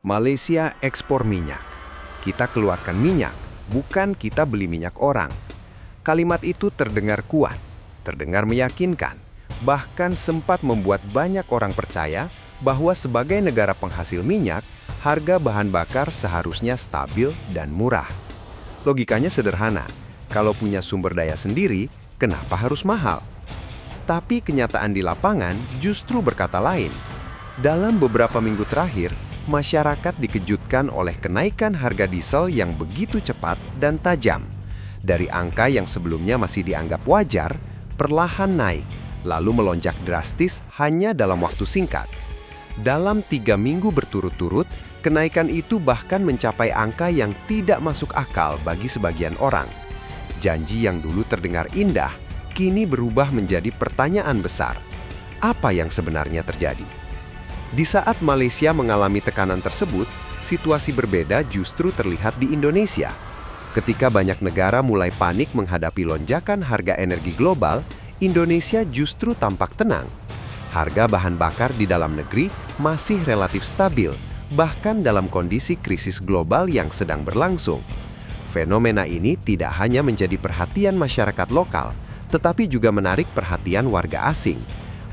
Malaysia ekspor minyak. Kita keluarkan minyak, bukan kita beli minyak orang. Kalimat itu terdengar kuat, terdengar meyakinkan, bahkan sempat membuat banyak orang percaya bahwa sebagai negara penghasil minyak, harga bahan bakar seharusnya stabil dan murah. Logikanya sederhana, kalau punya sumber daya sendiri, kenapa harus mahal? Tapi kenyataan di lapangan justru berkata lain. Dalam beberapa minggu terakhir, masyarakat dikejutkan oleh kenaikan harga diesel yang begitu cepat dan tajam. Dari angka yang sebelumnya masih dianggap wajar, perlahan naik, lalu melonjak drastis hanya dalam waktu singkat. Dalam 3 minggu berturut-turut, kenaikan itu bahkan mencapai angka yang tidak masuk akal bagi sebagian orang. Janji yang dulu terdengar indah, kini berubah menjadi pertanyaan besar. Apa yang sebenarnya terjadi? Di saat Malaysia mengalami tekanan tersebut, situasi berbeda justru terlihat di Indonesia. Ketika banyak negara mulai panik menghadapi lonjakan harga energi global, Indonesia justru tampak tenang. Harga bahan bakar di dalam negeri masih relatif stabil, bahkan dalam kondisi krisis global yang sedang berlangsung. Fenomena ini tidak hanya menjadi perhatian masyarakat lokal, tetapi juga menarik perhatian warga asing.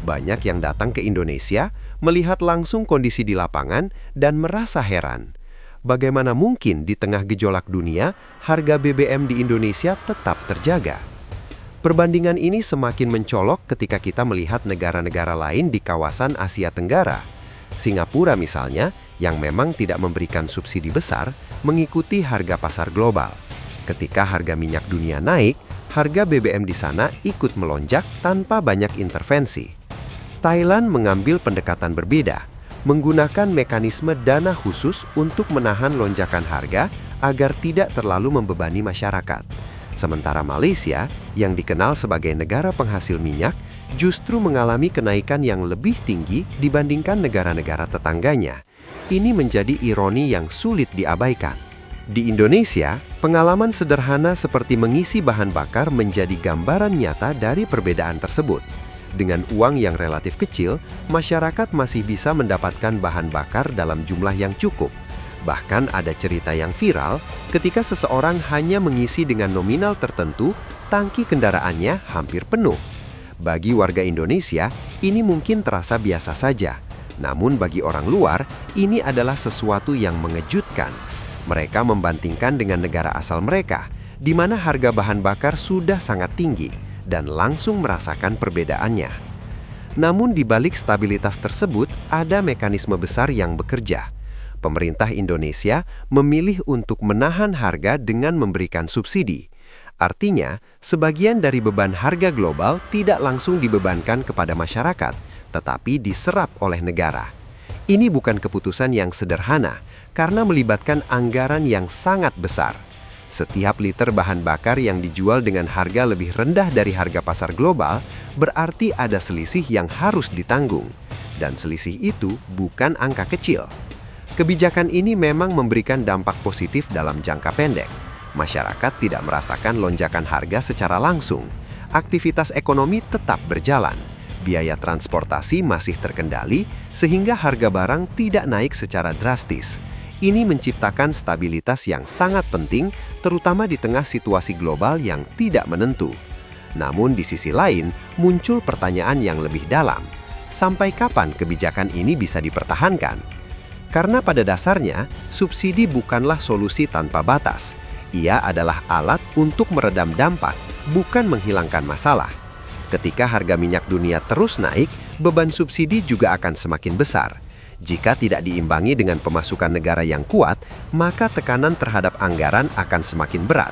Banyak yang datang ke Indonesia, melihat langsung kondisi di lapangan dan merasa heran. Bagaimana mungkin di tengah gejolak dunia, harga BBM di Indonesia tetap terjaga? Perbandingan ini semakin mencolok ketika kita melihat negara-negara lain di kawasan Asia Tenggara. Singapura misalnya, yang memang tidak memberikan subsidi besar, mengikuti harga pasar global. Ketika harga minyak dunia naik, harga BBM di sana ikut melonjak tanpa banyak intervensi. Thailand mengambil pendekatan berbeda, menggunakan mekanisme dana khusus untuk menahan lonjakan harga agar tidak terlalu membebani masyarakat. Sementara Malaysia, yang dikenal sebagai negara penghasil minyak, justru mengalami kenaikan yang lebih tinggi dibandingkan negara-negara tetangganya. Ini menjadi ironi yang sulit diabaikan. Di Indonesia, pengalaman sederhana seperti mengisi bahan bakar menjadi gambaran nyata dari perbedaan tersebut. Dengan uang yang relatif kecil, masyarakat masih bisa mendapatkan bahan bakar dalam jumlah yang cukup. Bahkan ada cerita yang viral ketika seseorang hanya mengisi dengan nominal tertentu, tangki kendaraannya hampir penuh. Bagi warga Indonesia, ini mungkin terasa biasa saja. Namun bagi orang luar, ini adalah sesuatu yang mengejutkan. Mereka membandingkan dengan negara asal mereka, di mana harga bahan bakar sudah sangat tinggi, dan langsung merasakan perbedaannya. Namun di balik stabilitas tersebut, ada mekanisme besar yang bekerja. Pemerintah Indonesia memilih untuk menahan harga dengan memberikan subsidi. Artinya, sebagian dari beban harga global tidak langsung dibebankan kepada masyarakat, tetapi diserap oleh negara. Ini bukan keputusan yang sederhana, karena melibatkan anggaran yang sangat besar. Setiap liter bahan bakar yang dijual dengan harga lebih rendah dari harga pasar global, berarti ada selisih yang harus ditanggung. Dan selisih itu bukan angka kecil. Kebijakan ini memang memberikan dampak positif dalam jangka pendek. Masyarakat tidak merasakan lonjakan harga secara langsung. Aktivitas ekonomi tetap berjalan. Biaya transportasi masih terkendali, sehingga harga barang tidak naik secara drastis. Ini menciptakan stabilitas yang sangat penting, terutama di tengah situasi global yang tidak menentu. Namun di sisi lain, muncul pertanyaan yang lebih dalam. Sampai kapan kebijakan ini bisa dipertahankan? Karena pada dasarnya, subsidi bukanlah solusi tanpa batas. Ia adalah alat untuk meredam dampak, bukan menghilangkan masalah. Ketika harga minyak dunia terus naik, beban subsidi juga akan semakin besar. Jika tidak diimbangi dengan pemasukan negara yang kuat, maka tekanan terhadap anggaran akan semakin berat.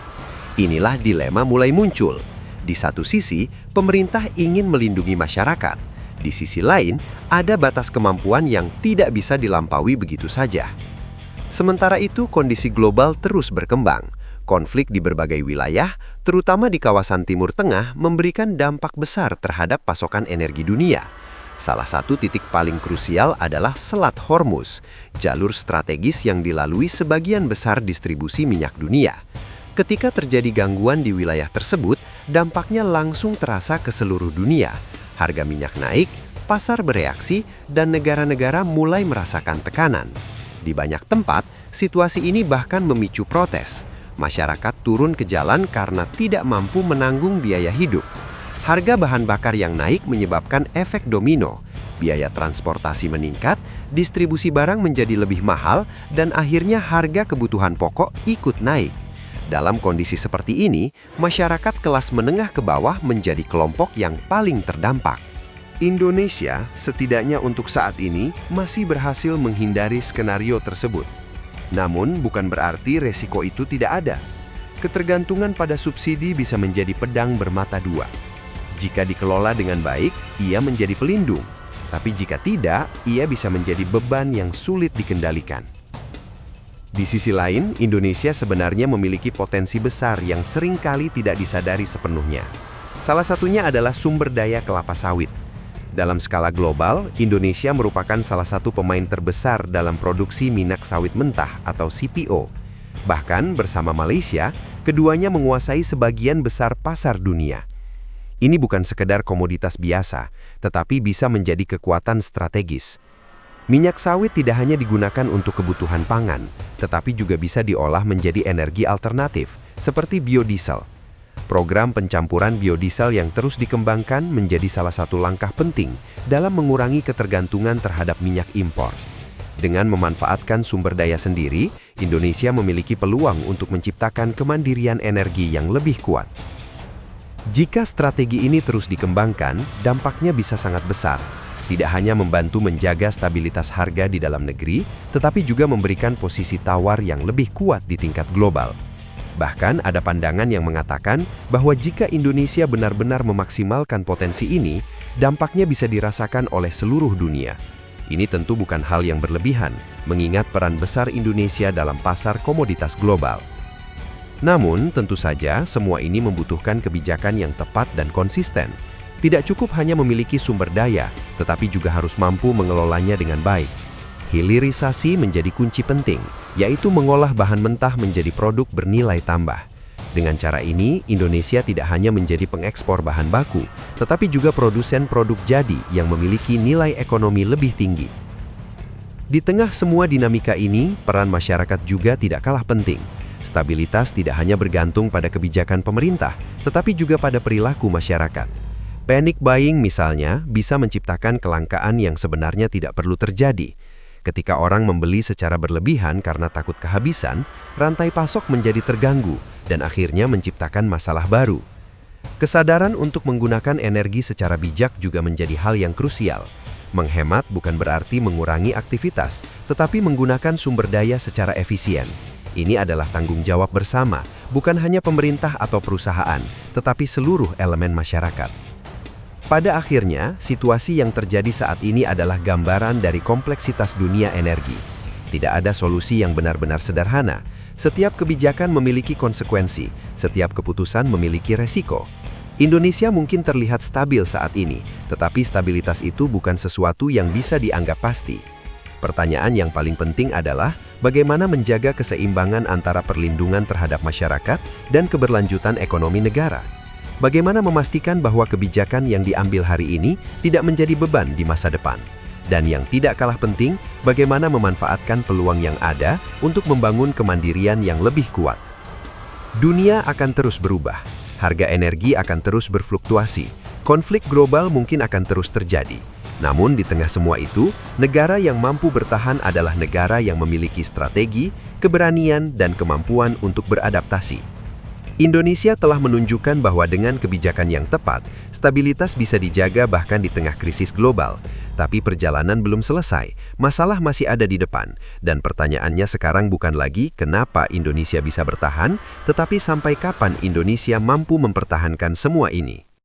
Inilah dilema mulai muncul. Di satu sisi, pemerintah ingin melindungi masyarakat. Di sisi lain, ada batas kemampuan yang tidak bisa dilampaui begitu saja. Sementara itu, kondisi global terus berkembang. Konflik di berbagai wilayah, terutama di kawasan Timur Tengah, memberikan dampak besar terhadap pasokan energi dunia. Salah satu titik paling krusial adalah Selat Hormuz, jalur strategis yang dilalui sebagian besar distribusi minyak dunia. Ketika terjadi gangguan di wilayah tersebut, dampaknya langsung terasa ke seluruh dunia. Harga minyak naik, pasar bereaksi, dan negara-negara mulai merasakan tekanan. Di banyak tempat, situasi ini bahkan memicu protes. Masyarakat turun ke jalan karena tidak mampu menanggung biaya hidup. Harga bahan bakar yang naik menyebabkan efek domino. Biaya transportasi meningkat, distribusi barang menjadi lebih mahal, dan akhirnya harga kebutuhan pokok ikut naik. Dalam kondisi seperti ini, masyarakat kelas menengah ke bawah menjadi kelompok yang paling terdampak. Indonesia, setidaknya untuk saat ini, masih berhasil menghindari skenario tersebut. Namun, bukan berarti resiko itu tidak ada. Ketergantungan pada subsidi bisa menjadi pedang bermata dua. Jika dikelola dengan baik, ia menjadi pelindung. Tapi jika tidak, ia bisa menjadi beban yang sulit dikendalikan. Di sisi lain, Indonesia sebenarnya memiliki potensi besar yang seringkali tidak disadari sepenuhnya. Salah satunya adalah sumber daya kelapa sawit. Dalam skala global, Indonesia merupakan salah satu pemain terbesar dalam produksi minyak sawit mentah atau CPO. Bahkan bersama Malaysia, keduanya menguasai sebagian besar pasar dunia. Ini bukan sekedar komoditas biasa, tetapi bisa menjadi kekuatan strategis. Minyak sawit tidak hanya digunakan untuk kebutuhan pangan, tetapi juga bisa diolah menjadi energi alternatif, seperti biodiesel. Program pencampuran biodiesel yang terus dikembangkan menjadi salah satu langkah penting dalam mengurangi ketergantungan terhadap minyak impor. Dengan memanfaatkan sumber daya sendiri, Indonesia memiliki peluang untuk menciptakan kemandirian energi yang lebih kuat. Jika strategi ini terus dikembangkan, dampaknya bisa sangat besar. Tidak hanya membantu menjaga stabilitas harga di dalam negeri, tetapi juga memberikan posisi tawar yang lebih kuat di tingkat global. Bahkan ada pandangan yang mengatakan bahwa jika Indonesia benar-benar memaksimalkan potensi ini, dampaknya bisa dirasakan oleh seluruh dunia. Ini tentu bukan hal yang berlebihan, mengingat peran besar Indonesia dalam pasar komoditas global. Namun, tentu saja semua ini membutuhkan kebijakan yang tepat dan konsisten. Tidak cukup hanya memiliki sumber daya, tetapi juga harus mampu mengelolanya dengan baik. Hilirisasi menjadi kunci penting, yaitu mengolah bahan mentah menjadi produk bernilai tambah. Dengan cara ini, Indonesia tidak hanya menjadi pengekspor bahan baku, tetapi juga produsen produk jadi yang memiliki nilai ekonomi lebih tinggi. Di tengah semua dinamika ini, peran masyarakat juga tidak kalah penting. Stabilitas tidak hanya bergantung pada kebijakan pemerintah, tetapi juga pada perilaku masyarakat. Panic buying misalnya bisa menciptakan kelangkaan yang sebenarnya tidak perlu terjadi. Ketika orang membeli secara berlebihan karena takut kehabisan, rantai pasok menjadi terganggu dan akhirnya menciptakan masalah baru. Kesadaran untuk menggunakan energi secara bijak juga menjadi hal yang krusial. Menghemat bukan berarti mengurangi aktivitas, tetapi menggunakan sumber daya secara efisien. Ini adalah tanggung jawab bersama, bukan hanya pemerintah atau perusahaan, tetapi seluruh elemen masyarakat. Pada akhirnya, situasi yang terjadi saat ini adalah gambaran dari kompleksitas dunia energi. Tidak ada solusi yang benar-benar sederhana. Setiap kebijakan memiliki konsekuensi, setiap keputusan memiliki resiko. Indonesia mungkin terlihat stabil saat ini, tetapi stabilitas itu bukan sesuatu yang bisa dianggap pasti. Pertanyaan yang paling penting adalah bagaimana menjaga keseimbangan antara perlindungan terhadap masyarakat dan keberlanjutan ekonomi negara. Bagaimana memastikan bahwa kebijakan yang diambil hari ini tidak menjadi beban di masa depan. Dan yang tidak kalah penting, bagaimana memanfaatkan peluang yang ada untuk membangun kemandirian yang lebih kuat. Dunia akan terus berubah, harga energi akan terus berfluktuasi, konflik global mungkin akan terus terjadi. Namun di tengah semua itu, negara yang mampu bertahan adalah negara yang memiliki strategi, keberanian, dan kemampuan untuk beradaptasi. Indonesia telah menunjukkan bahwa dengan kebijakan yang tepat, stabilitas bisa dijaga bahkan di tengah krisis global. Tapi perjalanan belum selesai, masalah masih ada di depan, dan pertanyaannya sekarang bukan lagi kenapa Indonesia bisa bertahan, tetapi sampai kapan Indonesia mampu mempertahankan semua ini.